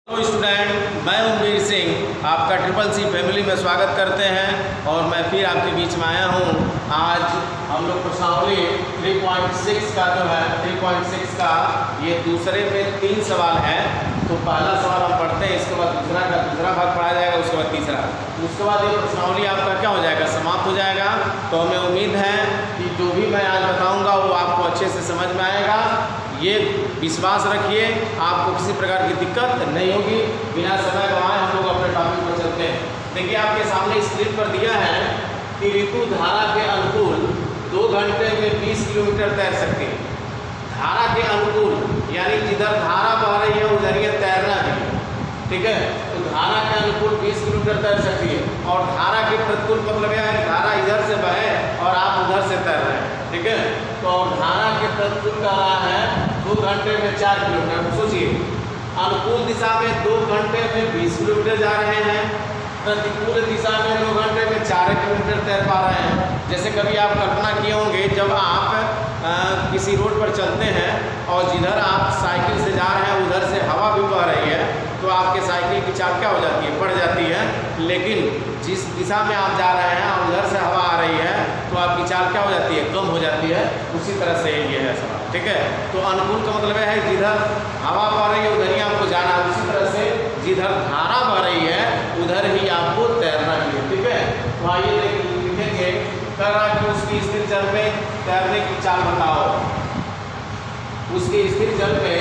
Hello student, मैं उम्मीर सिंह आपका triple C family में स्वागत करते हैं और मैं फिर आपके बीच में आया हूँ। आज हम लोग प्रश्नावली 3.6 का जो है 3.6 का ये दूसरे में 3 सवाल है। तो पहला सवाल हम पढ़ते हैं, इसके बाद दूसरा का दूसरा भाग पढ़ा जाएगा, उसके बाद तीसरा, उसके बाद ये प्रश्नावली आपका क्या हो जाएगा, समाप्त हो जाएगा। तो हमें उम्मीद है कि जो भी मैं आज बताऊँगा वो आपको अच्छे से समझ में आएगा। ये विश्वास रखिए, आपको किसी प्रकार की दिक्कत नहीं होगी। बिना समय गंवाए हम लोग अपने टॉपिक पर चलते हैं। देखिए आपके सामने स्क्रीन पर दिया है कि ऋतु धारा के अनुकूल 2 घंटे में 20 किलोमीटर तैर सकती है। धारा के अनुकूल यानी जिधर धारा बह रही है उधर ये तैरना भी, ठीक है। तो धारा के अनुकूल 20 किलोमीटर तैर सकती है। और धारा के प्रतिकूल मतलब यह है धारा इधर से बहे और आप उधर से तैर रहे हैं, ठीक है। तो धारा के प्रतिकूल कह रहा है 2 घंटे में 4 किलोमीटर। सोचिए, अनुकूल दिशा में 2 घंटे में 20 किलोमीटर जा रहे हैं, प्रतिकूल दिशा में 2 घंटे में 4 किलोमीटर तैर पा रहे हैं। जैसे कभी आप कल्पना किए होंगे, जब आप किसी रोड पर चलते हैं और जिधर आप साइकिल से जा रहे हैं उधर से हवा भी बह रही है, तो आपके साइकिल की चाल क्या हो जाती है, बढ़ जाती है। लेकिन जिस दिशा में आप जा रहे हैं और उधर से हवा आ रही है तो आपकी चाल क्या हो जाती है, कम हो जाती है। उसी तरह से ये है सवाल, ठीक है। तो अनुकूल का मतलब है जिधर हवा बह रही है उधर ही आपको जाना है। उसी तरह से जिधर धारा बह रही है उधर ही आपको तैरना भी है, ठीक है। तो आइए लिखेंगे, कह रहा कि उसकी स्थिर जल में तैरने की चाल बताओ। उसकी स्थिर जल में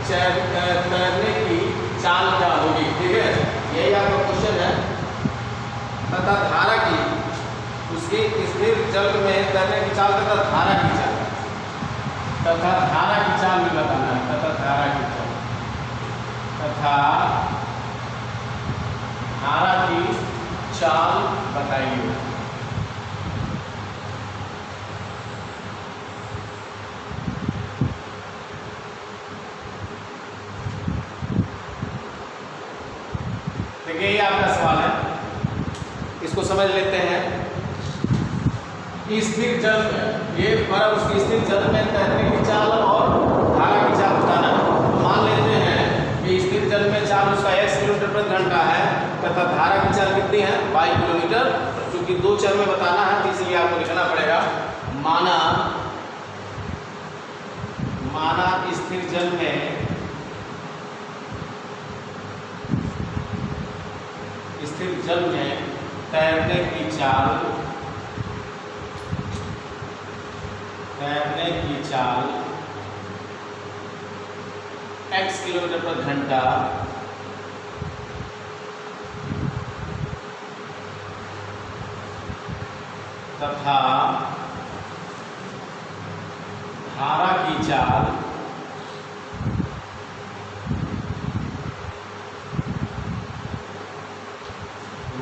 तैरने की चाल क्या होगी, ठीक है। यही आपका क्वेश्चन है। तथा धारा की, उसकी स्थिर जल में तैरने की चाल तथा धारा की चाल, तथा धारा की चाल भी बताना है। तथा धारा की चाल, तथा धारा की चाल बताइए। देखिए ये आपका सवाल है, इसको समझ लेते हैं। स्थिर जल में ये बर्फ, उसकी स्थिर जल में तैरने की चाल और धारा की चाल बताना है। तो मान लेते हैं कि स्थिर जल में चाल उसका x किलोमीटर प्रति घंटा है तथा धारा की चाल कितनी है, 22 किलोमीटर। क्योंकि 2 चर में बताना है तो इसलिए आपको लिखना पड़ेगा माना स्थिर जल में तैरने की चाल x किलोमीटर प्रति घंटा तथा धारा की चाल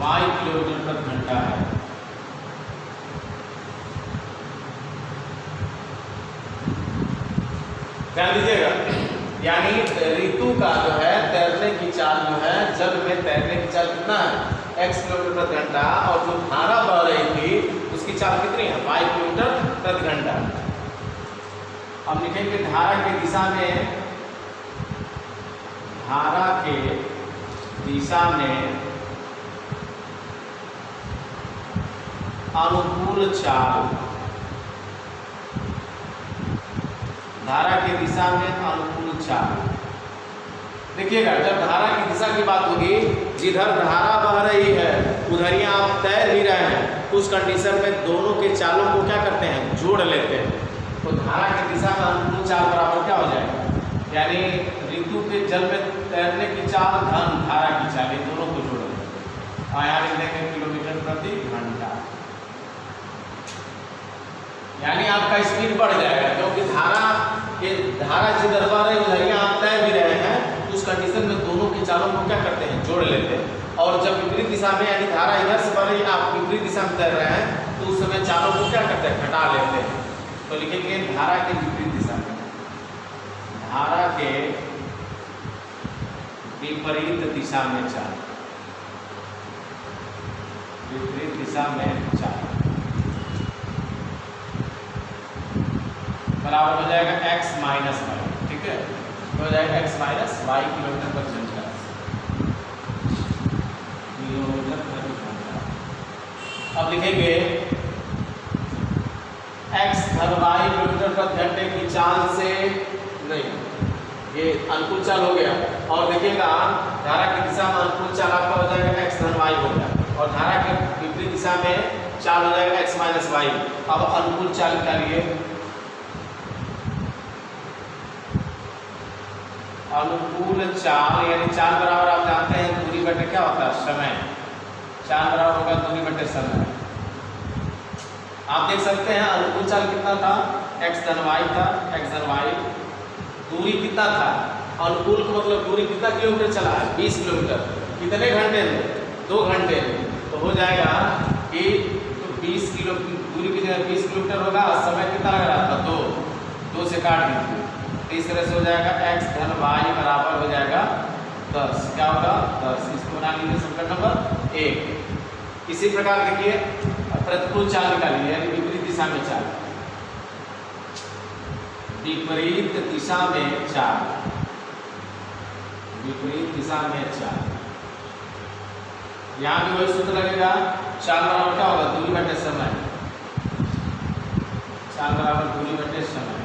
y किलोमीटर प्रति घंटा है। ध्यान दीजिएगा, यानी ऋतु का जो है तैरने की चाल जो है, जल में तैरने की चाल कितना है, x किलोमीटर प्रति घंटा। और जो धारा बह रही थी उसकी चाल कितनी है, 22 किलोमीटर प्रति घंटा। हम लिखेंगे धारा के दिशा में, धारा के दिशा में अनुकूल चाल, धारा की दिशा में अनुकूल चाल। देखिएगा, जब धारा की दिशा की बात होगी, जिधर धारा बह रही है उधर ही आप तैर भी रहे हैं, उस कंडीशन में दोनों के चालों को क्या करते हैं, जोड़ लेते हैं। तो धारा की दिशा में अनुकूल चाल बराबर क्या हो जाएगा, यानी ऋतु के जल में तैरने की चाल धन धारा की चाल, ये दोनों को जोड़ लेते हैं। और यहाँ लिख देंगे किलोमीटर प्रति घंटा। यानी आपका स्पीड बढ़ जाएगा, क्योंकि धारा जिधर बह रही उधर ही आप तैर भी रहे हैं। उस कंडीशन में दोनों की चालों को क्या करते हैं, जोड़ लेते हैं। और जब विपरीत दिशा में, यानी धारा इधर से बह रही, आप विपरीत दिशा में तैर रहे हैं, तो उस समय चालों को क्या करते हैं, घटा लेते हैं। तो लिखेंगे धारा के विपरीत दिशा में, धारा के विपरीत दिशा में चाल, विपरीत दिशा में चाल बराबर हो जाएगा x माइनस वाई, ठीक है। हो जाएगा x माइनस वाई किलोमीटर प्रति घंटा। लिखेंगे x धन y किलोमीटर प्रति घंटे की चाल से, नहीं ये अनुकूल चाल हो गया, और देखिएगा धारा की दिशा में अनुकूल चाल आपका हो जाएगा x धन y हो गया, और धारा के विपरीत दिशा में चाल हो जाएगा x माइनस वाई। अब अनुकूल चाल निकालिए। अनुकूल चाल यानी चाल बराबर आप जानते हैं दूरी बटे क्या होता है समय, चाल बराबर होगा दूरी बटे समय। आप देख सकते हैं अनुकूल चाल कितना था, x धन y था, x धन y। दूरी कितना था, अनुकूल का मतलब दूरी कितना किलोमीटर चला है, 20 किलोमीटर। कितने घंटे में, 2 घंटे में, तो हो जाएगा कि तो 20 किलो दूरी की जगह 20 किलोमीटर होगा, समय कितना लग रहा था, 2 से काट दीजिए, तीसरे से हो जाएगा x धन y बराबर हो जाएगा 10। क्या होगा 10। इसको बना लीजिए समीकरण नंबर 1। इसी प्रकार देखिए प्रतिकूल चाल निकालिए यानी विपरीत दिशा में चाल, विपरीत दिशा में चाल, विपरीत दिशा में चाल। यहाँ भी वही सूत्र लगेगा, चाल बराबर क्या होगा दूरी बटे समय, चाल बराबर दूरी बटे समय।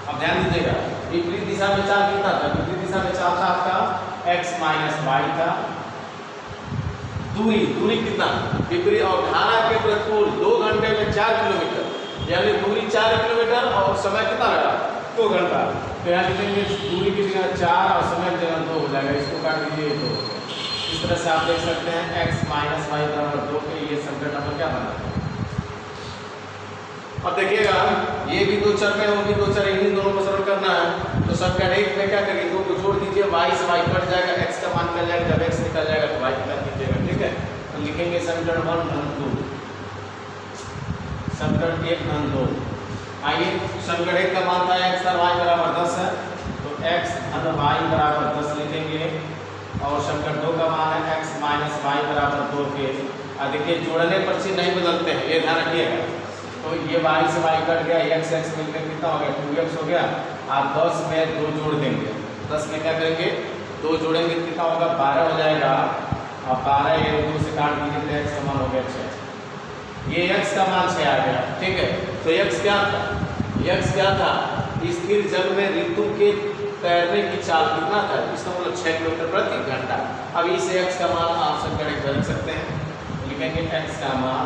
अब ध्यान दीजिएगा विपरीत दिशा में चाल कितना था, विपरीत दिशा में चाल था आपका x माइनस वाई था। दूरी कितना विपरीत, और धारा के प्रतिकूल 2 घंटे में 4 किलोमीटर, यानी दूरी 4 किलोमीटर और समय कितना लगा 2 घंटा। तो यहाँ लिखेंगे दूरी की जगह 4 और समय की जगह 2 हो जाएगा, इसको काट दीजिए 2। इस तरह से आप देख सकते हैं x माइनस वाई बराबर 2 के ये समीकरण नंबर क्या बना है। अब देखिएगा ये भी 2 चर में होगी, 2 चर इन्हीं दोनों को सरल करना है। तो समीकरण 1 में क्या करिए, 2 को जोड़ दीजिए, y से y कट जाएगा, x का मान निकल जाएगा, जब x निकल जाएगा तो y निकाल दीजिएगा, ठीक है। तो लिखेंगे समीकरण 1 धन 2, समीकरण 1 धन 2। आइए समीकरण 1 का मान था x धन y बराबर 10 है, तो x धन y बराबर 10 लिखेंगे, और समीकरण 2 का मान है x माइनस वाई बराबर 2 के। देखिए जोड़ने पर चिन्ह नहीं बदलते हैं, ये ध्यान रखिएगा। तो ये y से y कट गया, x मिलकर कितना हो गया 2x हो गया। आप 10 में 2 जोड़ देंगे, 10 में क्या करेंगे 2 जोड़ेंगे कितना होगा 12 हो जाएगा, और 12 ये 2 से काट दीजिए तो x का मान हो गया 6। ये x का मान 6 आ गया, ठीक है। तो x क्या था, x क्या था, स्थिर जल में ऋतु के तैरने की चाल कितना था, इसका मतलब 6 किलोमीटर प्रति घंटा। अब इस x का मान आप समीकरण 1 रख सकते हैं, लिखेंगे x का मान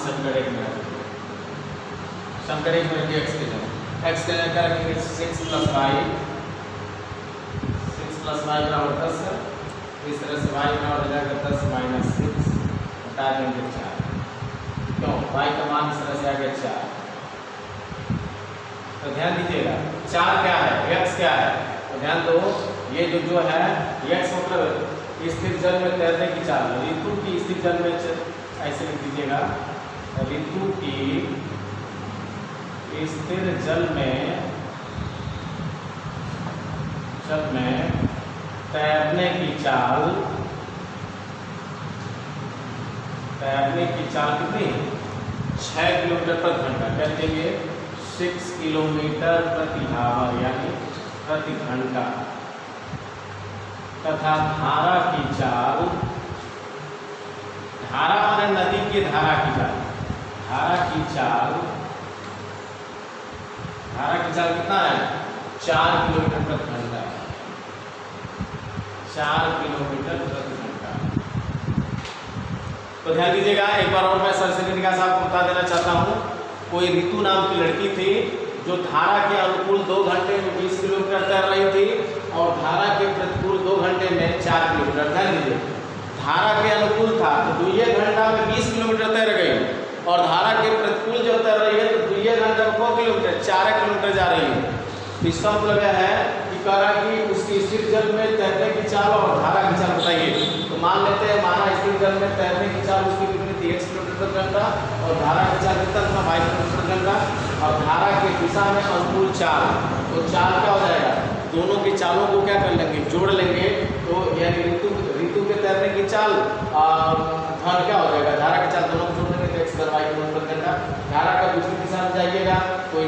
समीकरण 1 में समीकरण 1 में रखिए x के जगह, x के जगह क्या रखेंगे 6 प्लस y बराबर 10 है। इस तरह से y बराबर हो जाएगा 10 माइनस 6, हटा देंगे 4, क्यों y का मान इस तरह से आ गया 4। तो ध्यान दीजिएगा 4 क्या है, x क्या है, तो ध्यान दो ये जो है x मतलब स्थिर जल में तैरने की चाल, ऋतु की स्थिर जल में, ऐसे लिख दीजिएगा ऋतु की स्थिर जल में तैरने की चाल कितनी 6 किलोमीटर प्रति घंटा, क्या लिखेंगे 6 किलोमीटर प्रति आवर यानी प्रति घंटा, तथा धारा की चाल, धारा माने नदी की धारा की चाल, धारा की चाल कितना है 4 किलोमीटर प्रति घंटा, 4 किलोमीटर प्रति घंटा। तो ध्यान दीजिएगा एक बार और मैं सर से निकाल आपको बता देना चाहता हूँ। कोई ऋतु नाम की लड़की थी जो धारा के अनुकूल 2 घंटे में 20 किलोमीटर तैर रही थी, और धारा के प्रतिकूल 2 घंटे में 4 किलोमीटर। ध्यान दीजिए धारा के अनुकूल था तो 2 घंटा में 20 किलोमीटर तैर गई, और धारा के प्रतिकूल जो तैर रही है तो 2 घंटा में 4 किलोमीटर 4 किलोमीटर जा रही है। इसका मतलब यह है कि कह रहा है कि उसकी स्थिर जल में तैरने की चाल और धारा की चाल बताइए। तो मान लेते हैं माना स्थिर जल में तैरने की चाल उसकी कितनी थी 1 किलोमीटर प्रति घंटा, और धारा की चाल कितना था 22 किलोमीटर प्रति घंटा, और धारा के दिशा में अनुकूल चाल, तो चाल क्या हो जाएगा, दोनों की चालों को क्या कर लेंगे जोड़ लेंगे, तो यानी ऋतु के तैरने की चाल धन क्या हो जाएगा धारा की चाल, दोनों को जोड़ लेंगे तो x धन y किलोमीटर प्रति घंटा। धारा का दूसरी दिशा में जाइएगा कोई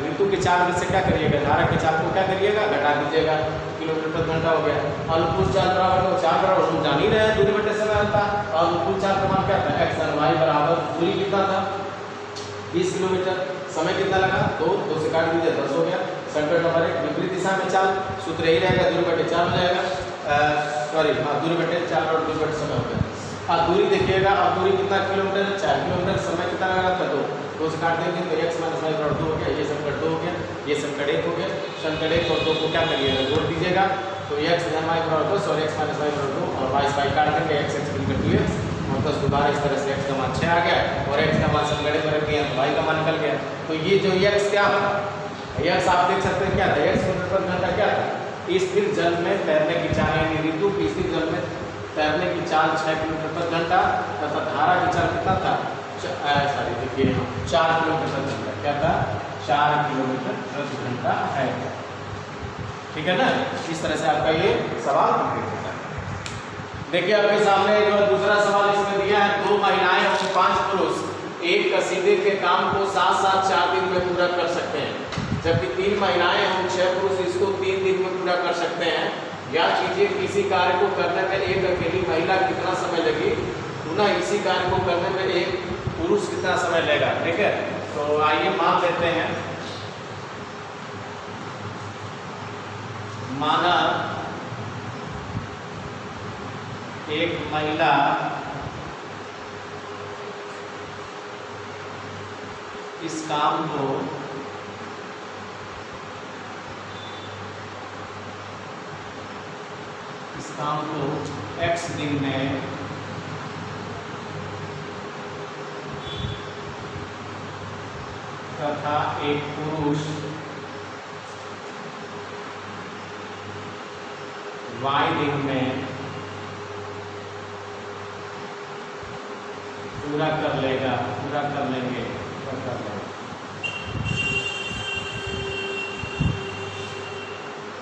ऋतु के चाल से क्या करिएगा, धारा के चाल को क्या करिएगा, घटा दीजिएगा, किलोमीटर प्रति घंटा हो गया। अनुकूल चाल बराबर चाल बराबर हम जान ही रहे हैं, दूरी बटे समय होता है। और अनुकूल चाल का मान क्या था, x और y बराबर दूरी कितना था 20 किलोमीटर, समय कितना लगा 2 से काट दीजिए 10 हो गया। संकट नंबर 1 विपरीत दिशा में चाल, सूत्र यही रहेगा, दूरी बटे 4 हो जाएगा, सॉरी हाँ दूरी बटे 4 और दूरी बटे समय हो गया। दूरी देखिएगा, अब दूरी कितना किलोमीटर, 4 किलोमीटर, समय कितना लगा था 2 से काट देंगे तो x माइनस वाई बराबर 2 हो गया, ये संकट 2 हो गया, ये संकट 1 हो गया। संकट 1 और 2 को क्या करिएगा, जोड़ दीजिएगा, तो x धन y बराबर 10 और x माइनस वाई बराबर 2 और y से y काट देंगे, x मिलकर 2x और 10 दोबारा इस तरह से x का मान 6 आ गया और x का मान संकट पर रख दिया तो y का मान निकल गया। तो ये जो x क्या था, x आप देख सकते हैं क्या था, x किलोमीटर प्रति घंटा क्या था, स्थिर जल में तैरने की चाल, यानी ऋतु की स्थिर जल में तैरने की चाल 6 किलोमीटर प्रति घंटा तथा धारा की चाल कितना था, सॉरी देखिए 4 किलोमीटर प्रति घंटा, क्या था 4 किलोमीटर प्रति घंटा है। ठीक है ना, इस तरह से आपका ये सवाल कंप्लीट होता है। देखिए आपके सामने जो दूसरा सवाल इसमें दिया है, 2 महिलाएं और 5 पुरुष एक कसीदे के काम को साथ साथ 4 दिन में पूरा कर सकते हैं, जबकि 3 महिलाएं और 6 पुरुष इसको 3 दिन में पूरा कर सकते हैं। याद कीजिए किसी कार्य को करने में एक अकेली महिला कितना समय लगी, पुनः इसी कार्य को करने में एक पुरुष कितना समय लेगा। ठीक है, तो आइए मान लेते हैं, माना एक महिला इस काम को x दिन में तथा एक पुरुष y दिन में पूरा कर लेंगे।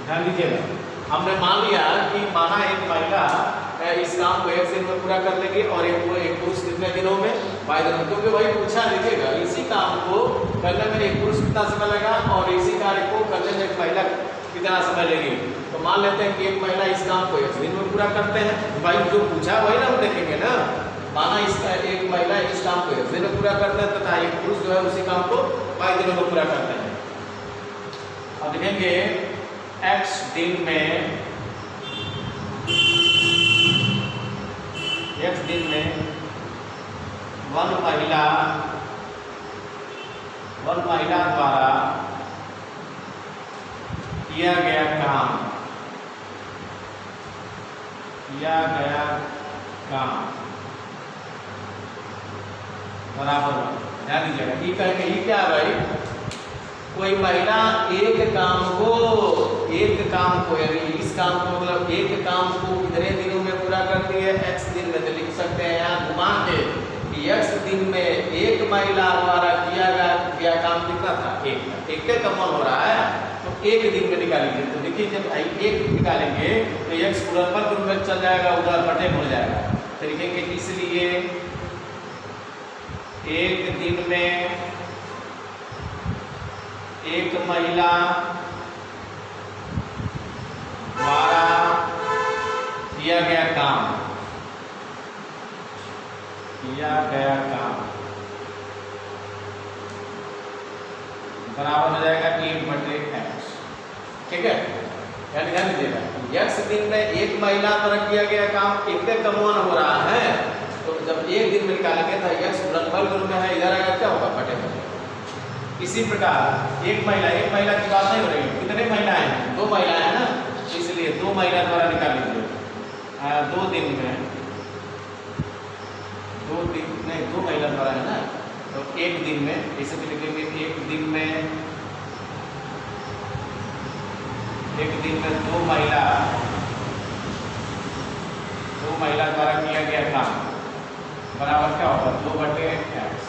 ध्यान दीजिएगा, हमने मान लिया कि माना एक महिला इस काम को 1 दिन में पूरा कर लेगी और एक पुरुष कितने दिनों में, 5 दिनों में, क्योंकि वही पूछा लिखेगा इसी काम को करने में एक पुरुष कितना समय लगा और इसी कार्य को करने में एक महिला कितना समय लेगी। तो मान लेते हैं कि एक महिला इस काम को 1 दिन में पूरा करते हैं, भाई जो पूछा वही ना हम देखेंगे ना। माना इसका एक महिला इस काम को 1 दिन में पूरा करते हैं तथा एक पुरुष जो है उसी काम को 5 दिनों में पूरा करते हैं। अब देखेंगे x दिन में वन महिला द्वारा किया गया काम बराबर। ध्यान दीजिएगा, ये कहेंगे ये क्या है भाई, कोई महिला एक काम को यानी इस काम को मतलब एक काम को कितने दिनों में पूरा करती है, x दिन में। तो लिख सकते हैं यहाँ घुमा के कि x दिन में एक महिला द्वारा किया गया काम कितना था, एक का कम हो रहा है तो 1 दिन में निकालेंगे। तो देखिए जब भाई 1 निकालेंगे तो x गुणनफल के रूप में चल जाएगा, उधर बटे हो जाएगा। तो लिखेंगे इसलिए 1 दिन में एक महिला द्वारा किया गया काम बराबर हो जाएगा 1/x। ठीक है, यानी ध्यान दीजिएगा x दिन में एक महिला द्वारा किया गया काम एक कमवान हो रहा है, तो जब 1 दिन में निकालेंगे तो x गुणनफल के रूप में है, इधर आएगा क्या होगा, बटे होगा। इसी प्रकार एक महिला की बात नहीं हो रही, कितने महिलाएं हैं, 2 महिलाएं हैं ना, इसलिए 2 महिला द्वारा निकाल लीजिए 2 दिन में 2 महिला द्वारा है ना, तो 1 दिन में इसे भी लिखेंगे 1 दिन में 2 महिला द्वारा किया गया काम बराबर क्या होगा, 2/x।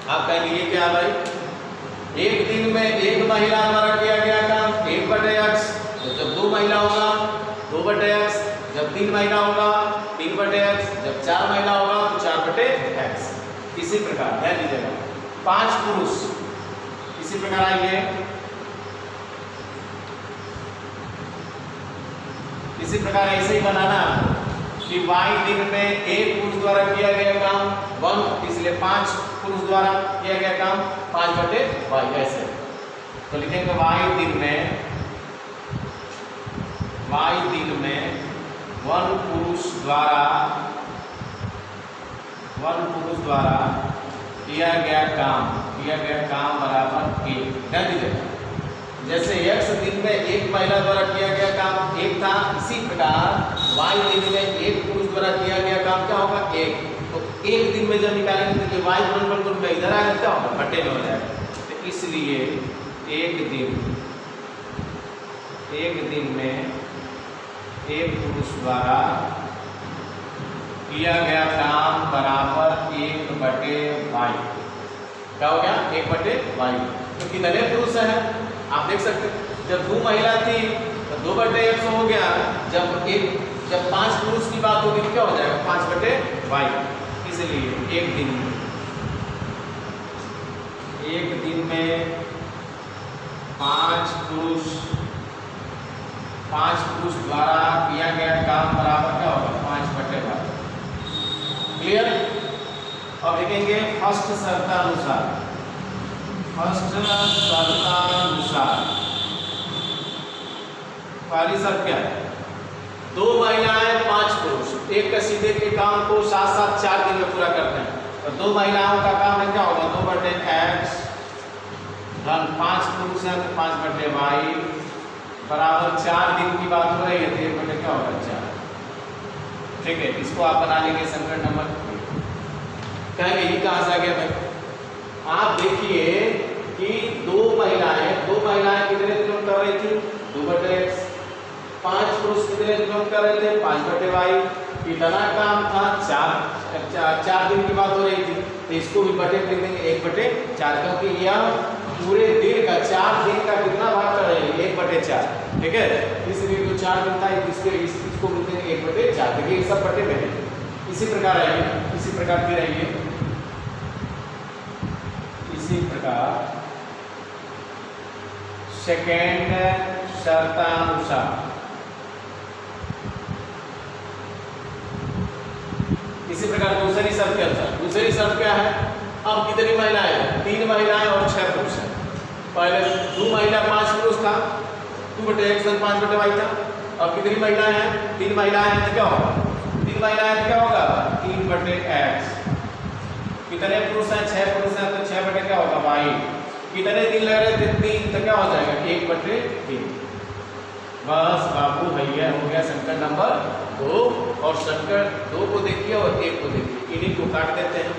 आप कहेंगे ये क्या भाई, 1 दिन में एक महिला द्वारा किया गया काम 1/x, तो जब 2 महिला होगा 2/x, जब 3 महिला होगा 3/x, जब 4 महिला होगा तो 4/x। इसी प्रकार ध्यान दीजिएगा 5 पुरुष इसी प्रकार आइए, इसी प्रकार ऐसे ही बनाना कि y दिन में एक पुरुष द्वारा किया गया काम 1, इसलिए 5 पुरुष द्वारा किया गया काम 5/y ऐसे। तो लिखेंगे y दिन में 1 पुरुष द्वारा किया गया काम बराबर 1। ध्यान दीजिएगा, जैसे x दिन में एक महिला द्वारा किया गया काम 1 था, इसी प्रकार y दिन में एक पुरुष द्वारा किया गया काम क्या होगा 1। तो एक दिन में जब निकालेंगे तो y गुणनफल में इधर आएगा क्या होगा बटे में हो जाएगा। तो इसलिए एक दिन में एक पुरुष द्वारा किया गया काम बराबर 1/y। क्या हो गया 1/y। तो कितने पुरुष हैं आप देख सकते हैं, जब 2 महिला थी तो 2/x हो गया, जब 5 पुरुष की बात होगी क्या हो जाएगा 5/y। इसलिए एक दिन में 5 पुरुष द्वारा किया गया काम बराबर क्या होगा 5/y। क्लियर। अब लिखेंगे फर्स्ट शर्तानुसार पहली शर्त क्या है, 2 महिलाएं 5 पुरुष एक का सीधे के काम को साथ साथ 4 दिन में पूरा करते हैं। तो 2 महिलाओं का काम है क्या होगा 2/x धन 5 पुरुष है तो 5/y बराबर 4 दिन की बात हो रही है तो 1 क्या होगा 4। ठीक है, इसको आप बना लेंगे समीकरण नंबर। कहेंगे ये कहाँ से आ गया भाई, आप देखिए कि 2 महिलाएं कितने दिनों कर रही थी 2/x, 5 पुरुष कितने दिनों कर रहे थे 5/y। इतना काम था 4 दिन की बात हो रही थी, तो इसको भी बटे लिख देंगे 1/4, क्योंकि यह पूरे दिन का 4 दिन का कितना भाग कर रहे हैं 1/4। ठीक है, इसलिए जो 4 दिन था इसको बोलते हैं 1/4। देखिए ये सब बटे में है। इसी प्रकार फिर आइए, इसी प्रकार सेकेंड शर्तानुसार इसी प्रकार दूसरी शर्त के अनुसार। दूसरी शर्त क्या है, अब कितनी महिलाएं हैं 3 महिलाएं और 6 पुरुष हैं। पहले 2 महिला 5 पुरुष था 2/x 5/y था। अब कितनी महिलाएं हैं 3 महिलाएं हैं तो क्या होगा 3 महिलाएं तो क्या होगा 3/x। कितने पुरुष हैं 6 पुरुष हैं तो 6 क्या होगा y। कितने दिन लग रहे थे 3 तो क्या हो जाएगा 1/3। बस बाबू भैया हो गया समीकरण नंबर 2। और समीकरण 2 को देखिए और 1 को देखिए, इन्हीं को काट देते हैं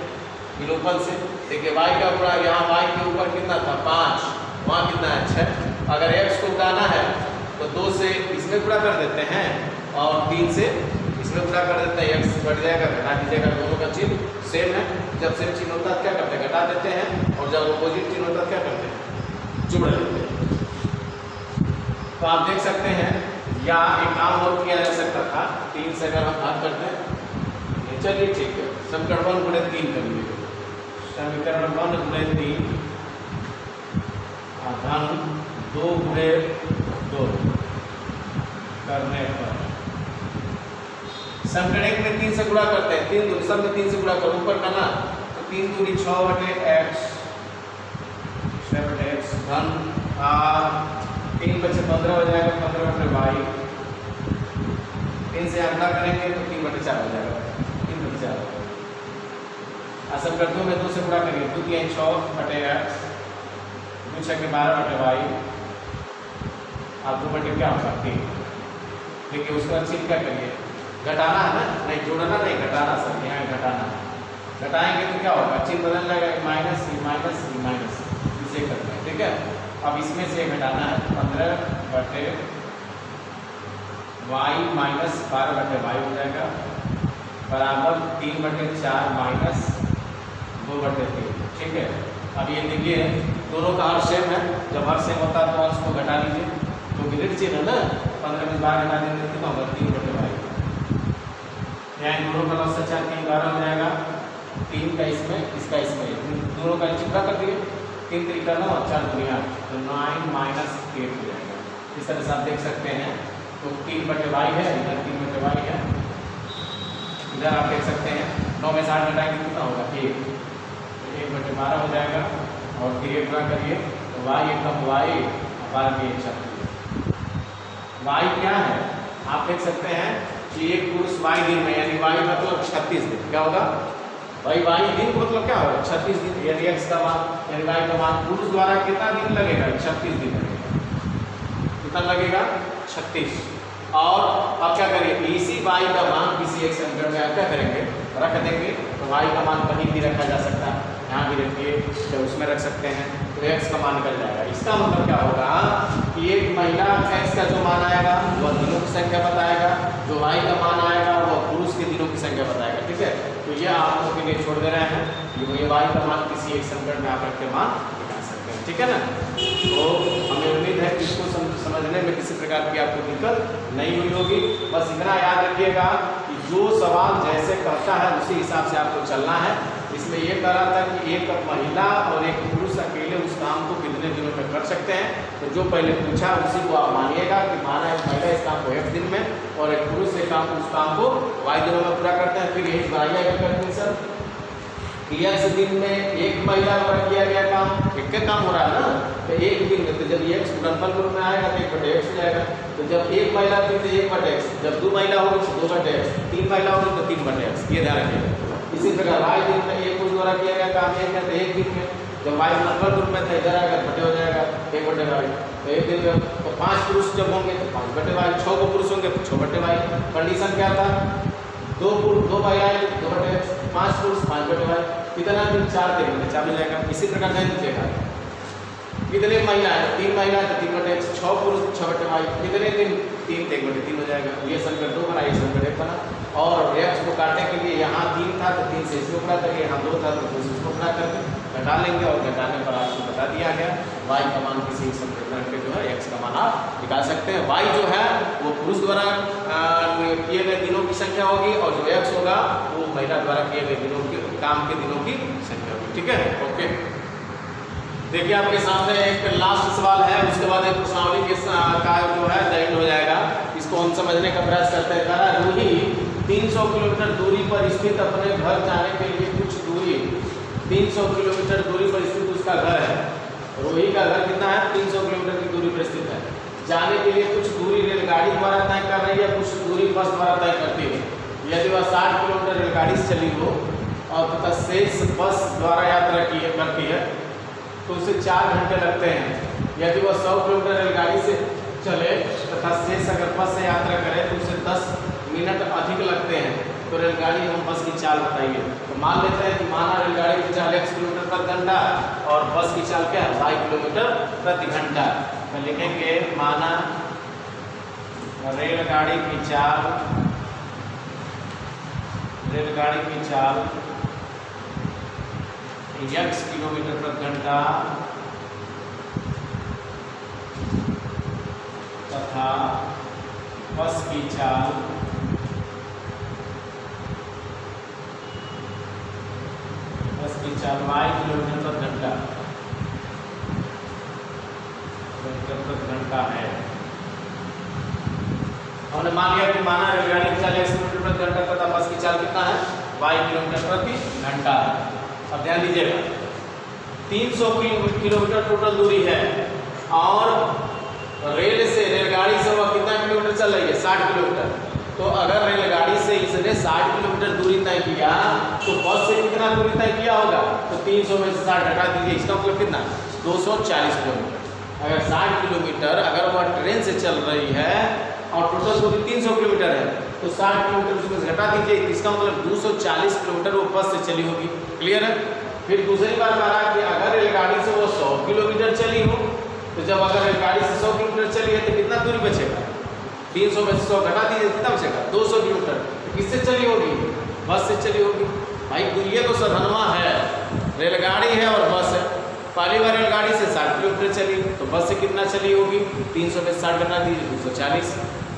विलोपन से। देखिए y का पूरा यहाँ y के ऊपर कितना था 5, वहाँ कितना है 6। अगर x को उठाना है तो 2 से इसमें पूरा कर देते हैं और 3 से इसमें पूरा कर देते हैं। x बढ़ जाएगा घटा दीजिएगा, दोनों का चिन्ह सेम है। जब सेम चिन्ह होता है क्या करते हैं घटा देते हैं, और जब अपोजिट चिन्ह होता है क्या करते हैं जोड़ लेते हैं। तो आप देख सकते हैं या एक काम और किया जा सकता था, 3 से अगर हम भाग करते हैं, चलिए ठीक है, समीकरण 1 × 3 कर लीजिए। समीकरण 1 × 3 धन 2 × 2 करने पर समीकरण 1 में 3 से गुणा करते हैं, 3 दूनी सब में 3 से गुणा करो ऊपर करना, तो 3 दूनी 6/x 6/x धन 3 बचे 15 हो जाएगा 15/y। 3 से अंडा करेंगे तो 3/4 हो जाएगा 3/4। समीकरण 2 में 2 से गुणा करेंगे 2 3 6/x 2 6 12/y। आप 2 क्या होगा 3। देखिए उसका चिन्ह क्या करिए घटाना है ना, नहीं जोड़ना नहीं घटाना सर, यहाँ घटाना। घटाएंगे तो क्या होगा चिन्ह बदल जाएगा माइनस इसे करना है। ठीक है, अब इसमें से घटाना है 15/y माइनस 12/y हो जाएगा बराबर 3/4 -2/3। ठीक है, अब ये देखिए दोनों का हर सेम है, जब हर सेम होता है तो अंश को घटा लीजिए, तो ग्रेड चिन्ह है ना 15 में 12 घटा देंगे कितना होगा 3/y। यहाँ दोनों का लॉस 4 3 12 हो जाएगा, 3 का इसमें इसका इसमें, दोनों का नीचे पूरा कर दिए 3 3 9 और 4 2 8, तो 9 माइनस 8 हो जाएगा। इस तरह से आप देख सकते हैं। तो 3/y है, इधर 3/y है, इधर आप देख सकते हैं 9 में 60 घटाएंगे कितना होगा 1, तो 1/12 हो जाएगा। और फिर एक गुणा करिए तो y एकम y, 12 के 36। y क्या है आप देख सकते हैं कि एक पुरुष y दिन में, यानी y मतलब 36 दिन, क्या होगा भाई y दिन मतलब क्या होगा 36 दिन, यानी x का मान यानी y का मान पुरुष द्वारा कितना दिन लगेगा 36 दिन लगेगा। कितना लगेगा 36। और अब क्या करेंगे इसी y का मान किसी एक समीकरण में आप क्या करेंगे रख देंगे, तो y का मान कहीं भी रखा जा सकता है, यहाँ भी रखिए तो उसमें रख सकते हैं, तो x का मान निकल जाएगा। इसका मतलब क्या होगा कि एक महिला x का जो मान आएगा वह दिनों की संख्या बताएगा, जो y का मान आएगा वह पुरुष के दिनों की संख्या बताएगा। ठीक है, तो ये आप लोगों के लिए छोड़ दे रहे हैं कि ये y का मान किसी एक समीकरण में आप रख के मान निकाल सकते हैं। ठीक है ना, तो हमें उम्मीद है कि इसको समझने में किसी प्रकार की आपको दिक्कत नहीं हुई होगी। बस इतना याद रखिएगा कि जो सवाल जैसे कहता है उसी हिसाब से आपको चलना है। इसमें यह कह रहा था कि एक महिला और एक पुरुष अकेले उस काम को कितने दिनों में कर सकते हैं, तो जो पहले पूछा उसी को आप मानिएगा कि माना एक महिला इस काम को x दिन में और एक पुरुष एक काम उस काम को y दिनों में पूरा करते हैं। फिर यही बढ़ाइएगा करते हैं सर कि x दिन में एक महिला द्वारा किया गया काम, एक काम हो रहा है ना, तो एक दिन में तो जब x गुणनफल रूप में आएगा तो 1/x हो जाएगा। तो जब एक महिला थी तो 1/x, जब 2 महिला होगी तो 2/x, 3 महिला होगी तो 3/x, ये ध्यान रखिएगा। इसी प्रकार y दिन में एक पुरुष द्वारा किया गया काम एक है तो एक दिन में, जब y गुणनफल रूप में था इधर आएगा बटे हो जाएगा 1/y, तो एक दिन में तो 5 पुरुष जब होंगे तो 5/y, 6 को पुरुष होंगे तो 6/y। कंडीशन क्या था 2 महिलाएं 2/x, 5 पुरुष 5/y, कितना दिन 4 दिन में 4 हो जाएगा। इसी प्रकार ध्यान दीजिएगा कितने महिला है 3 महिला है तो 3/x, 6 पुरुष 6/y, कितने दिन 3 तो 1/3 हो जाएगा। ये समीकरण 2 बना, ये समीकरण 1 बना। और x को काटने के लिए यहाँ 3 था तो 3 से इसको गुणा करके, यहाँ 2 था तो 2 से इसको गुणा करके घटा लेंगे और घटाने पर आपको बता दिया गया y का मान किसी समीकरण के जो है x का मान आप निकाल सकते हैं। y जो है वो पुरुष द्वारा किए गए दिनों की संख्या होगी और जो x होगा वो महिला द्वारा किए गए दिनों की काम के दिनों की संख्या होगी। ठीक है, ओके। देखिए आपके सामने एक लास्ट सवाल है, उसके बाद एक प्रश्नावली के का जो है दैंड हो जाएगा। इसको हम समझने का प्रयास करते हैं। कहा रूही 300 किलोमीटर दूरी पर स्थित अपने घर जाने के लिए कुछ दूरी, 300 किलोमीटर दूरी पर स्थित उसका घर है। रूही का घर कितना है 300 किलोमीटर की दूरी पर स्थित है। जाने के लिए कुछ दूरी रेलगाड़ी द्वारा तय कर रही है, कुछ दूरी बस द्वारा तय करती है। यदि वह 60 किलोमीटर रेलगाड़ी से चली हो और तथा शेष बस द्वारा यात्रा करती है तो उसे 4 घंटे लगते हैं। यदि वह 100 किलोमीटर रेलगाड़ी से चले तथा शेष अगर बस से यात्रा करे तो उसे 10 मिनट अधिक लगते हैं। तो रेलगाड़ी एवं बस की चाल बताइए। तो मान लेते हैं कि माना रेलगाड़ी की चाल 1 किलोमीटर प्रति घंटा और बस की चाल क्या है 22 किलोमीटर प्रति घंटा। तो लिखेंगे माना रेलगाड़ी की चाल x किलोमीटर प्रति घंटा तथा बस की चाल y किलोमीटर प्रति घंटा है। हमने मान लिया कि माना रेलगाड़ी की चाल 1 किलोमीटर प्रति घंटा तथा बस की चाल कितना है y किलोमीटर प्रति घंटा है। अब ध्यान दीजिएगा 300 किलोमीटर टोटल दूरी है और रेलगाड़ी से वह कितना किलोमीटर चल रही है 60 किलोमीटर। तो अगर रेलगाड़ी से इसने 60 किलोमीटर दूरी तय किया तो बस से कितना दूरी तय किया होगा, तो 300 में से 60 घटा दीजिए, इसका मतलब कितना 240 किलोमीटर। अगर 60 किलोमीटर अगर वह ट्रेन से चल रही है और टोटल दूरी 300 किलोमीटर है तो 60 किलोमीटर उसमें से घटा दीजिए, इसका मतलब 240 किलोमीटर वो बस से चली होगी। क्लियर है। फिर दूसरी बार कहा कि अगर रेलगाड़ी से वो 100 किलोमीटर चली हो तो जब अगर रेलगाड़ी से 100 किलोमीटर चली है तो कितना दूरी बचेगा 300 में से 100 घटा दीजिए, कितना बचेगा 200 किलोमीटर। किससे चली होगी बस से चली होगी। भाई ये तो साधनवा है, रेलगाड़ी है और बस है। पहली बार रेलगाड़ी से 60 किलोमीटर चली तो बस से कितना चली होगी 300 में 60 घटा दीजिए 240।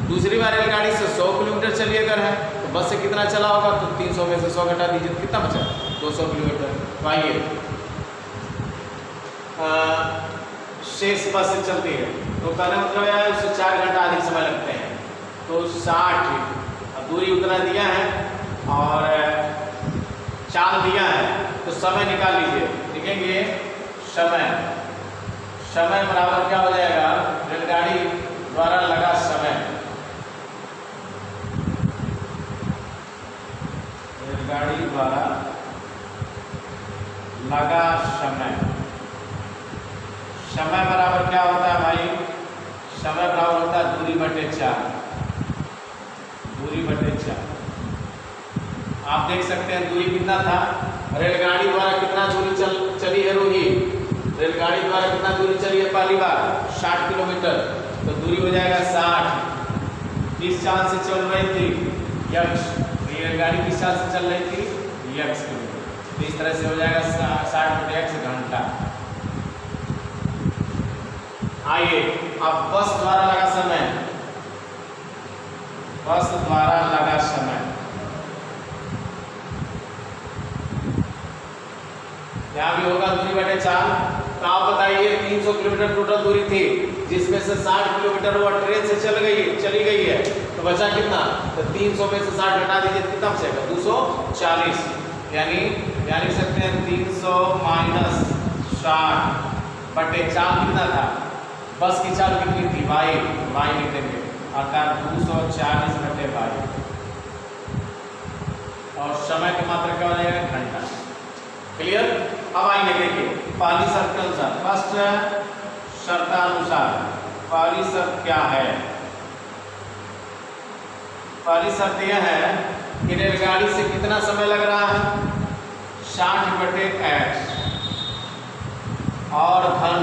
दूसरी बार रेलगाड़ी से 100 किलोमीटर चली अगर है तो बस से कितना चला होगा, तो 300 में से 100 घटा दीजिए, कितना बचा 200 किलोमीटर। तो आइए शेष बस से चलती है, तो कहने मतलब है उससे 4 घंटा अधिक समय लगते हैं। तो 60 दूरी उतना दिया है और चाल दिया है, तो समय निकाल लीजिए। लिखेंगे समय बराबर क्या हो जाएगा, रेलगाड़ी द्वारा लगा समय, रेलगाड़ी द्वारा लगा समय बराबर क्या होता है भाई, समय बराबर होता है दूरी बटे 4। आप देख सकते हैं दूरी कितना था, रेलगाड़ी द्वारा कितना दूरी चली है रोहित, रेलगाड़ी द्वारा कितना दूरी चली है पहली बार 60 किलोमीटर, तो दूरी हो जाएगा 60। किस चाल से चल रही थी, यक्ष, रेलगाड़ी किस चाल से चल रही थी, यक्ष किलोमीटर। इस तरह से हो जाएगा 60 बटे x घंटा। आइए अब बस द्वारा लगा समय, यहाँ भी होगा दूरी बटे 4। तो आप बताइए 300 किलोमीटर टोटल दूरी थी, जिसमें से 60 किलोमीटर वो ट्रेन से चली गई है, तो बचा कितना, तो 300 में से 60 घटा दीजिए, कितना बचेगा 240। यानी लिख सकते हैं 300 माइनस 60 बटे 4 कितना था, बस की चाल कितनी थी, y लिख देंगे, अर्थात 240 बटे y, और समय की मात्रा क्या हो जाएगा, घंटा। क्लियर। अब आइए देखिए पहली शर्त के अनुसार, फर्स्ट शर्तानुसार पहली शर्त क्या है, पहली शर्त यह है कि रेलगाड़ी से कितना समय लग रहा है, 60 बटे x, और घन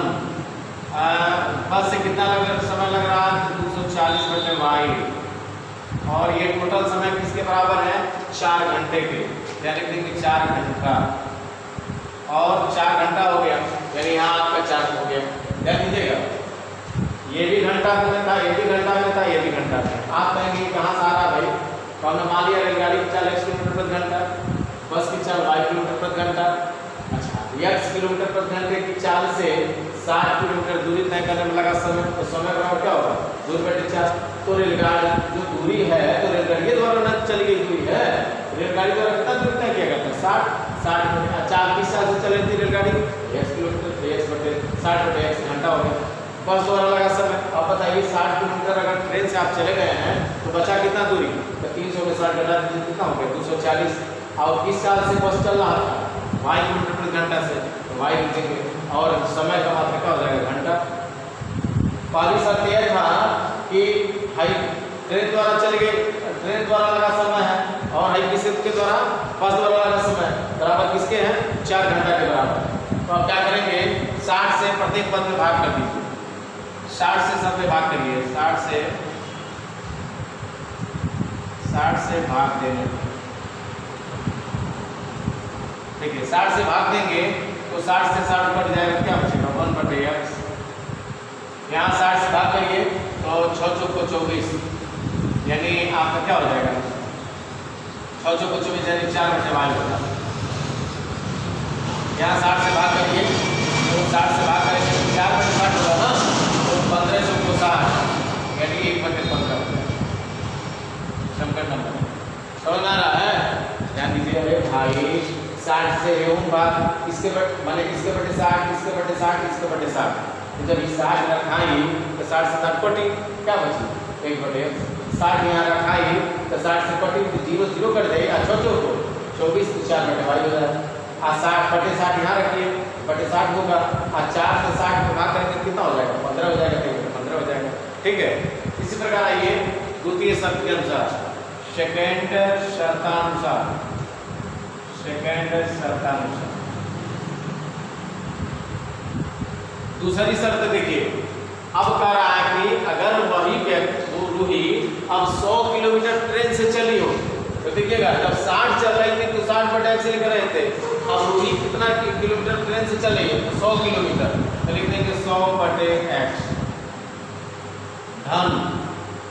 बस से कितना समय लग रहा है, 240 बटे y, और ये टोटल समय किसके बराबर है, 4 घंटे के, यानी देखिए 4 घंटा, और 4 घंटा हो गया, यानी यहाँ आपका 4 हो गया। ध्यान दीजिएगा, ये भी घंटा में था, ये भी घंटा में था, ये भी घंटा था। आप कहेंगे कहाँ से आ रहा भाई, तो हमने मान लिया रेलगाड़ी की चाल x किलोमीटर प्रति घंटा, बस की चाल y किलोमीटर प्रति घंटा। अच्छा, x किलोमीटर प्रति घंटे की चाल से 60 किलोमीटर दूरी तय करने में लगा समय, तो समय बराबर क्या होगा, दूरी बटे 4। तो रेलगाड़ी जो दूरी है, तो रेलगाड़ी द्वारा न चली गई दूरी है, रेलगाड़ी द्वारा कितना दूरी तय किया गया था, 60 4 किस साल से चल रही थी रेलगाड़ी, x किलोमीटर, तो x बटे 60 बटे x घंटा हो गया। बस द्वारा लगा समय, अब बताइए 60 किलोमीटर अगर ट्रेन से आप चले गए हैं, तो बचा कितना दूरी, तो 300 में 60 घटा दीजिए, कितना हो गया 240। और किस साल से बस चल रहा था, y किलोमीटर प्रति घंटा से, तो y लिखेंगे, और समय का मात्रा क्या हो जाएगा, घंटा। पहली शर्त यह था कि हाई ट्रेन द्वारा चली गई, ट्रेन द्वारा लगा समय है, और हाई किस के द्वारा, बस द्वारा लगा समय बराबर किसके हैं, 4 घंटा के बराबर। तो आप क्या करेंगे, 60 से प्रत्येक पद में भाग कर दीजिए, 60 से सब में भाग करिए, 60 से भाग देने, ठीक है, 60 से भाग देंगे तो 60 से 60 कट जाएगा, क्या बचेगा 1 बटे x। यहाँ 60 से भाग करिए तो 6 चौक को 24, यानी आपका क्या हो जाएगा, 6 चौक को 24 यानी 4 बटे y होगा। यहाँ 60 से भाग करिए तो 60 से भाग करेंगे तो 4 बटे 60 होगा ना, तो 15 चौक को 60, यानी 1 बटे 15 हो जाएगा। संकट नंबर समझ आ रहा है, ध्यान दीजिए। अरे भाई 60 से रेहूं भाग इसके बटे 60, इसके बटे 60, इसके बटे 60, तो जब ये 60 रखाई तो 60 से 60 कटी, क्या बची 1 बटे 60, यहाँ रखाई तो 60 से कटी तो 0 0 कट जाएगा, 6 चौक को 24 तो 4 बटे y हो जाएगा। 60 बटे 60 यहाँ रखिए, बटे 60 होगा, 4 से 60 में भाग करेंगे कितना हो जाएगा, 15 हो जाएगा, 15 हो जाएगा, ठीक है। इसी प्रकार आइए द्वितीय शर्त के अनुसार, सेकेंड शर्तानुसार, दूसरी शर्त देखिए, अब कह रहा है कि अगर वही रूही अब 100 किलोमीटर ट्रेन से चली हो, तो देखिएगा जब 60 चल रही थी तो 60 बटे x लिख रहे थे, अब रूही कितना किलोमीटर ट्रेन से चल रही है, 100 किलोमीटर, तो लिख देंगे 100 बटे x धन।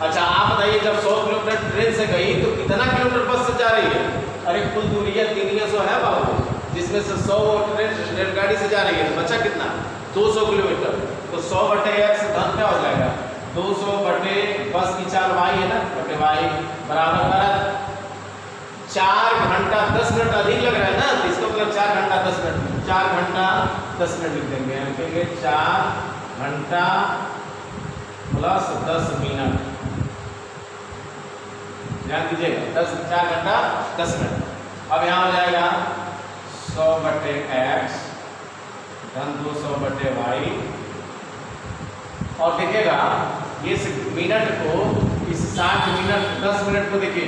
अच्छा आप बताइए जब 100 किलोमीटर ट्रेन से गई तो कितना किलोमीटर बस से जा रही है, अरे कुल दूरी है 300 है बाबू, जिसमें से 100 ट्रेन रेलगाड़ी से जा रही है, तो बचा कितना 200 किलोमीटर, तो 100/x धन क्या हो जाएगा 200 बटे बस की चाल y है ना बटे y बराबर 4 घंटा 10 मिनट अधिक लग रहा है ना, तो इसका मतलब 4 घंटा 10 मिनट 4 घंटा 10 मिनट लिख देंगे, हम कहेंगे 4 घंटा प्लस 10 मिनट। ध्यान दीजिएगा 4 घंटा 10 मिनट। अब यहाँ हो जाएगा 100/x धन 200/y, और देखिएगा ये मिनट को इस 60 मिनट 10 मिनट को देखिए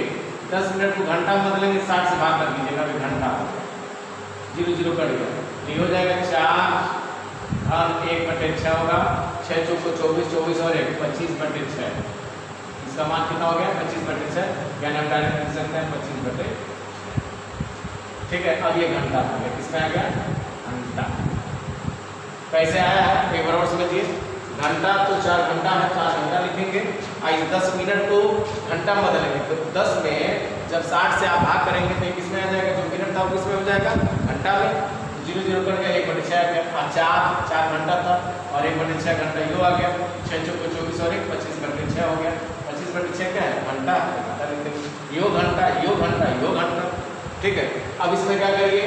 10 मिनट को घंटा बदलेंगे 60 से भाग कर दीजिएगा, फिर घंटा 0 0 कट गया, ये हो जाएगा 4 धन 1/6 होगा, 6 चौको 24 24 और 1 25/6, इसका मान कितना हो गया 25/6, यानी हम डायरेक्ट लिख सकते हैं 25/6। ठीक है, अब ये घंटा आ गया, किसमें आ गया घंटा। कैसे आया है एक बार और समझिए, घंटा तो 4 घंटा है, 4 घंटा लिखेंगे, आज 10 मिनट को घंटा बदलेंगे, तो 10 में जब 60 से आप भाग करेंगे तो किसमें आ जाएगा, जो मिनट था वो किसमें हो जाएगा घंटा में, 0 0 कर गया 1/6 आ गया, 4 घंटा था और 1/6 घंटा यो आ गया, 6 चौको 24 और 1 25/6 हो गया, 25/6 क्या है घंटा, घंटा लिख देंगे, यो घंटा यो घंटा यो घंटा। ठीक है, अब इसमें क्या करिए,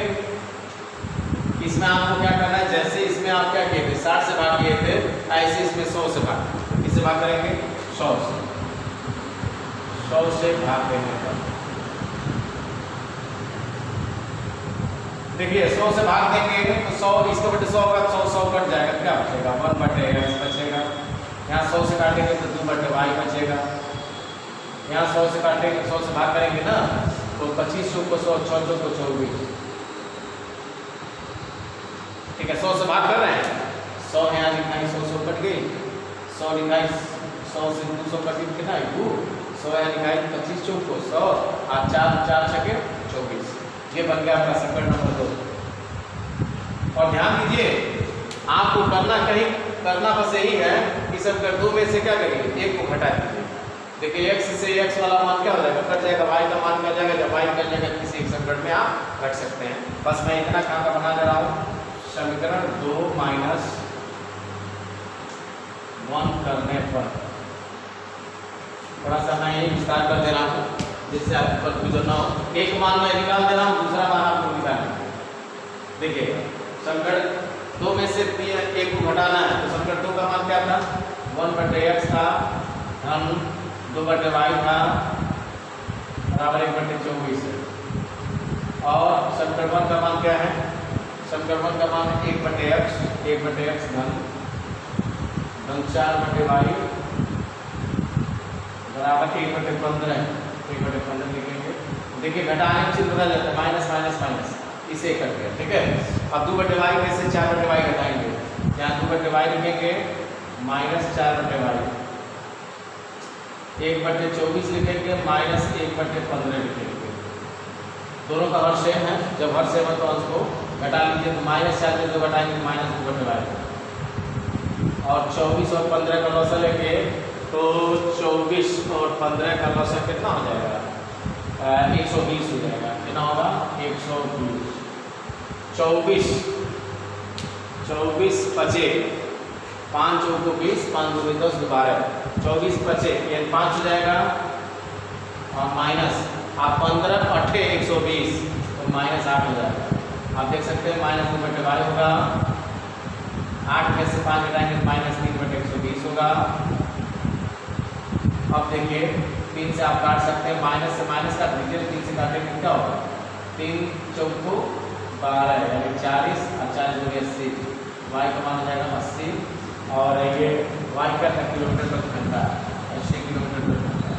इसमें आपको क्या करना है, जैसे इसमें आप क्या किए थे 60 से भाग किए थे, ऐसे इसमें 100 से भाग, किससे भाग करेंगे 100 से भाग देंगे। देखिए 100 से भाग देंगे तो 100 इसको बटे 100 का 100 कट जाएगा, क्या बचेगा 1/x बचेगा, यहाँ 100 से काटेंगे तो 2/y बचेगा, यहाँ 100 से काटेंगे 100 से भाग करेंगे ना तो 25 को 100 6 को 24। ठीक है, 100 से भाग कर रहे हैं, 100 यहाँ लिखाई 100 कट गई, 100 लिखाई 100 से 200 कट गई कितना 2, 100 यहाँ लिखाई 25 चौको 100 और 4 छके 24, ये बन गया आपका संकट नंबर 2। और ध्यान दीजिए आपको करना बस यही है कि सब कर 2 में से क्या करिए 1 को घटा दीजिए। देखिए x से x वाला मान क्या हो जाएगा कट जाएगा, y का मान कट जाएगा, जब y कट जाएगा किसी एक संकट में आप रख सकते हैं। बस मैं इतना काम का बना दे रहा हूँ, समीकरण 2 - 1 करने पर थोड़ा सा मैं ये विस्तार कर दे रहा हूँ जिससे आपको कंफ्यूजन ना हो। एक मान मैं निकाल दे रहा हूँ, दूसरा मान आपको निकालना। देखिए संकट 2 में से 1 को घटाना है, तो संकट 2 का मान क्या था 1/x था धन 2/y था बराबर 1/24, और संकट 1 का मान क्या है, संकट 1 का मान 1/x धन 4/y बराबर 1/15 लिखेंगे। देखिए घटाने में चिन्ह बदल जाता है, माइनस माइनस माइनस, इसे कर दिया। ठीक है, अब 2/y में से 4/y घटाएंगे, यहाँ 2/y लिखेंगे -4/y, 1/24 लिखेंगे -1/15 लिखेंगे। दोनों का हर सेम है, जब हर सेम है तो अंश को घटा लीजिए, तो -4 में जो घटाएंगे -2/y, और 24 और 15 का लॉस लेंगे तो 24 और 15 का लॉस कितना हो जाएगा 120 हो जाएगा। कितना होगा 120, 24 बचे 5 चौको 20, 5 2 10 12, 24 बचे यानी 5 हो जाएगा, और माइनस आप 15 8 120 तो -8 हो जाएगा। आप देख सकते हैं -2/y होगा, 8 में से 5 घटाएंगे -3/120 होगा। अब देखिए 3 से आप काट सकते हैं, माइनस से माइनस काट दीजिए, 3 से काटेंगे क्या होगा 3 चौको 12 यानी 40 और 40 दूनी 80, y का मान हो जाएगा 80, और ये y का किलोमीटर प्रति घंटा 80 किलोमीटर प्रति घंटा।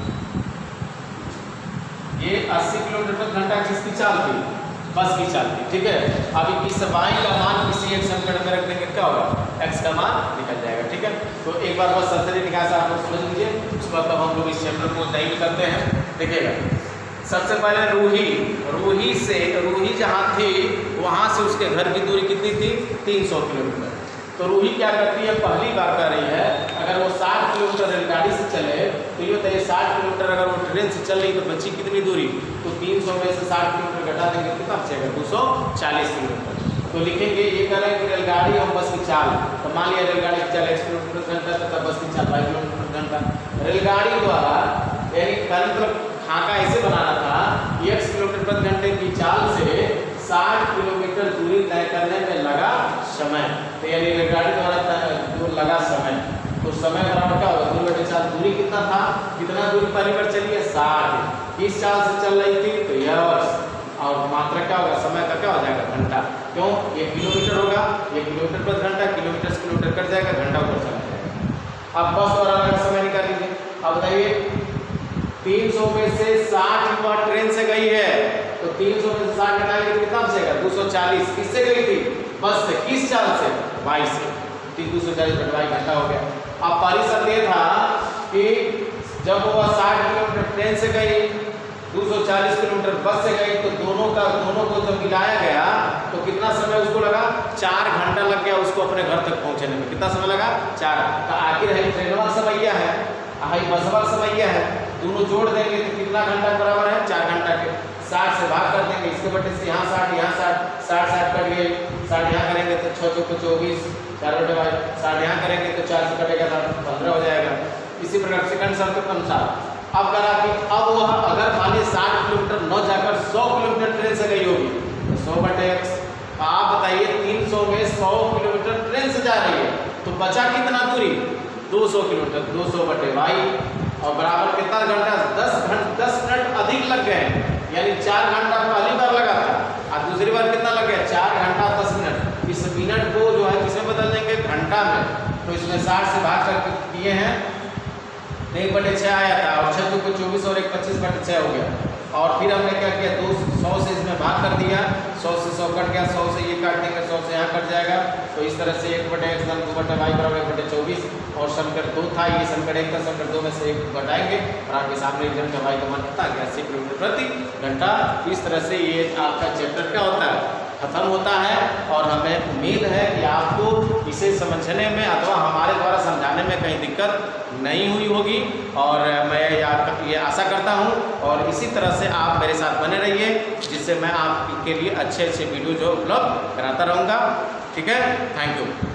ये 80 किलोमीटर प्रति घंटा किसकी चाल थी, बस की चाल थी। ठीक है, अब इस y का मान किसी एक समीकरण में रख देंगे, क्या होगा x का मान निकल जाएगा। ठीक है, तो एक बार बस सतरी निकाल से आप लोग समझ लीजिए, उसके बाद तब हम लोग इस चैप्टर को तय करते हैं। देखिएगा सबसे पहले रूही जहाँ थी वहाँ से उसके घर की दूरी कितनी थी 300 किलोमीटर। तो रूही क्या करती है, पहली बार कर रही है, अगर वो 60 किलोमीटर रेलगाड़ी से चले तो ये बताइए 60 किलोमीटर अगर वो ट्रेन से चल रही तो बची कितनी दूरी, तो 300 में से 60 किलोमीटर घटा देंगे कितना बचेगा 240 किलोमीटर। तो लिखेंगे ये कह रहे हैं कि रेलगाड़ी और बस की चाल। तो मान लिया रेलगाड़ी की चाल 1 किलोमीटर प्रति घंटा तथा बस की चाल 5 किलोमीटर प्रति घंटा। रेलगाड़ी द्वारा यानी मतलब खाका ऐसे बनाना था कि 1 किलोमीटर प्रति घंटे की चाल से 60 किलोमीटर दूरी तय करने में लगा समय। तो यानी रेलगाड़ी द्वारा जो लगा समय, तो समय बराबर क्या होगा, दूरी बटे चाल। दूरी कितना था, कितना दूरी पहली बार चली है 60, इस चाल से चल रही थी तो यह वर्ष, और मात्रा क्या होगा, समय का क्या हो जाएगा, घंटा। क्यों, 1 किलोमीटर होगा, 1 किलोमीटर प्रति घंटा, किलोमीटर से किलोमीटर कट जाएगा, घंटा ऊपर चला जाएगा। अब बस द्वारा लगा समय निकाल लीजिए। अब बताइए 300 में से 60 बार ट्रेन से गई है, तो 300 में से 60 घटाएंगे तो कितना बचेगा, 240। किससे गई थी, बस से। किस चाल से, 22 से। 240 बटा 22 घंटा हो गया। अब परिसर ये था कि जब वह 60 किलोमीटर ट्रेन से गई, 240 किलोमीटर बस से गई, तो दोनों को जब मिलाया गया तो कितना समय उसको लगा, 4 घंटा लग गया उसको अपने घर तक पहुंचने में। कितना समय लगा, 4। तो आखिर है ट्रेनवा समैया है, हाई बसवा समैया है, दोनों जोड़ देंगे तो कितना घंटा बराबर है, 4 घंटा के। 60 से भाग कर देंगे, इसके बटे से यहाँ 60, यहाँ 60 कट गए, 60 यहाँ करेंगे तो 6 चौको 24, 4 बटे 22, 60 यहाँ करेंगे तो 4 से कटेगा 15 हो जाएगा। इसी प्रकार सेकंड शर्त के अनुसार अब करा कि अब वह अगर मानिए 60 किलोमीटर न जाकर 100 किलोमीटर ट्रेन से गई होगी तो 100 बटे x। आप बताइए 300 में 100 किलोमीटर ट्रेन से जा रही है तो बचा कितना दूरी, 200 किलोमीटर, 200 बटे y, और बराबर कितना घंटा, 10 मिनट अधिक लग गए, यानी 4 घंटा पहली बार लगा था और दूसरी बार कितना लग गया, 4 घंटा 10 मिनट। इस मिनट को जो है किसमें बदल देंगे, घंटा में। तो इसमें 60 से भाग करके दिए हैं, 1 बटे 6 आया था, और 6 चौको 24 और 1 25 बटे 6 हो गया। और फिर हमने क्या किया, 100 से इसमें भाग कर दिया, 100 से 100 कट गया, 100 से ये काट देंगे, 100 से यहाँ कट जाएगा। तो इस तरह से 1 बटे x 2 बटे y बराबर 1 बटे 24, और समीकरण 2 था, ये समीकरण 1 था, समीकरण 2 में से 1 घटाएंगे और आपके सामने रिजल्ट का y का मान कितना आ गया, 80 किलोमीटर प्रति घंटा। इस तरह से ये आपका चैप्टर क्या होता है, खत्म होता है। और हमें उम्मीद है कि आपको इसे समझने में अथवा हमारे द्वारा समझाने में कहीं दिक्कत नहीं हुई होगी, और मैं ये आशा करता हूँ। और इसी तरह से आप मेरे साथ बने रहिए, जिससे मैं आपके लिए अच्छे वीडियो जो उपलब्ध कराता रहूँगा। ठीक है, थैंक यू।